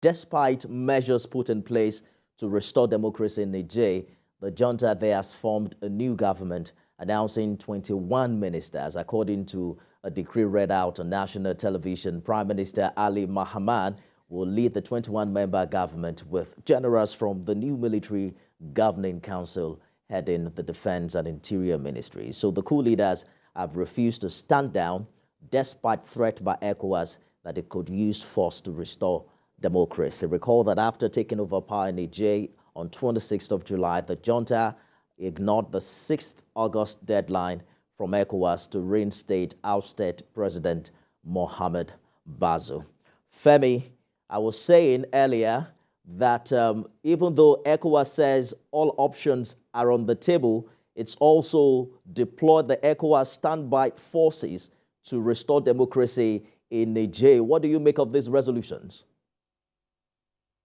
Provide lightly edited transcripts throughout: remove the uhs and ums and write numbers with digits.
Despite measures put in place to restore democracy in Niger, the junta there has formed a new government, announcing 21 ministers. According to a decree read out on national television, Prime Minister Ali Mahaman will lead the 21-member government with generals from the new military governing council heading the defense and interior ministries. So the coup leaders have refused to stand down despite threat by ECOWAS that it could use force to restore democracy. Recall that after taking over power in Niger on 26th of July, the junta ignored the 6th August deadline from ECOWAS to reinstate ousted President Mohamed Bazoum. Femi, I was saying earlier that even though ECOWAS says all options are on the table, it's also deployed the ECOWAS standby forces to restore democracy in Niger. What do you make of these resolutions?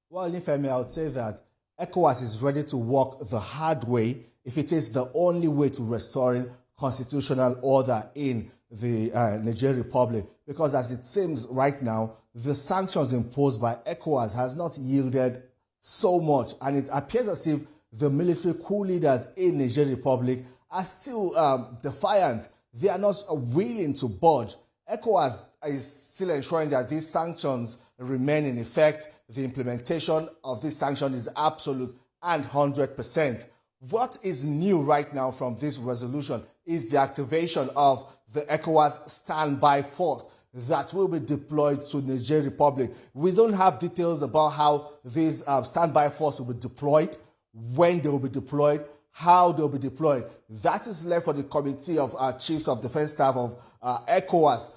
Well, Femi, I would say that ECOWAS is ready to walk the hard way if it is the only way to restoring constitutional order in the Niger Republic. Because as it seems right now, the sanctions imposed by ECOWAS has not yielded so much. And it appears as if the military coup leaders in Niger Republic are still defiant. They are not willing to budge. ECOWAS is still ensuring that these sanctions remain in effect. The implementation of this sanction is absolute and 100%. What is new right now from this resolution is the activation of the ECOWAS standby force that will be deployed to Niger Republic. We don't have details about how this standby force will be deployed, when they will be deployed, how they will be deployed. That is left for the Committee of Chiefs of Defense Staff of ECOWAS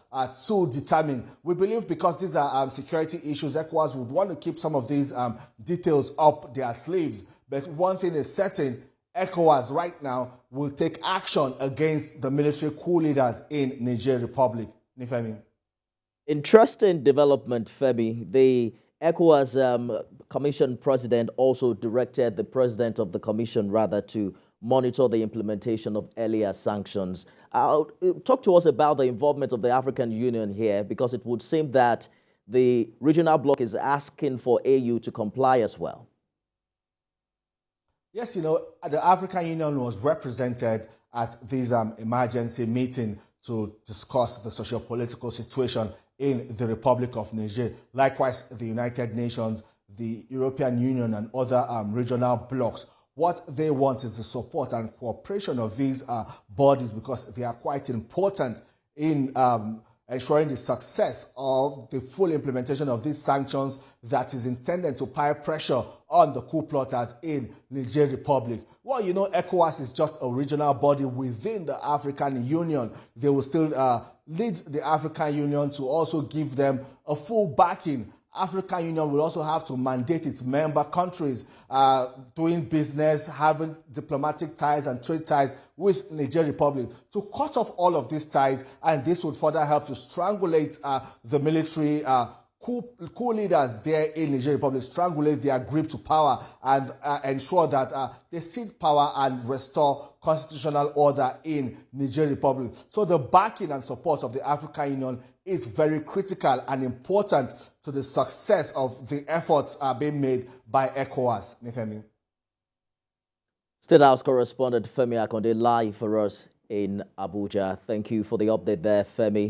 to determine. We believe because these are security issues, ECOWAS would want to keep some of these details up their sleeves. But one thing is certain, ECOWAS right now will take action against the military coup leaders in Niger Republic. Nifemi. Interesting development, Femi. The ECOWAS Commission President also directed the President of the Commission, to monitor the implementation of earlier sanctions. Talk to us about the involvement of the African Union here, because it would seem that the regional bloc is asking for AU to comply as well. Yes, the African Union was represented at this emergency meeting to discuss the socio-political situation in the Republic of Niger. Likewise, the United Nations, the European Union, and other regional blocs. What they want is the support and cooperation of these bodies, because they are quite important in ensuring the success of the full implementation of these sanctions that is intended to pile pressure on the coup plotters in Niger Republic. Well, ECOWAS is just a regional body within the African Union. They will still lead the African Union to also give them a full backing. African Union will also have to mandate its member countries doing business, having diplomatic ties and trade ties with Niger Republic to cut off all of these ties, and this would further help to strangulate the military coup leaders there in Niger Republic, strangulate their grip to power, and ensure that they cede power and restore constitutional order in Niger Republic. So the backing and support of the African Union is very critical and important to the success of the efforts being made by ECOWAS. Nifemi. State House Correspondent Femi Akande live for us in Abuja. Thank you for the update there, Femi.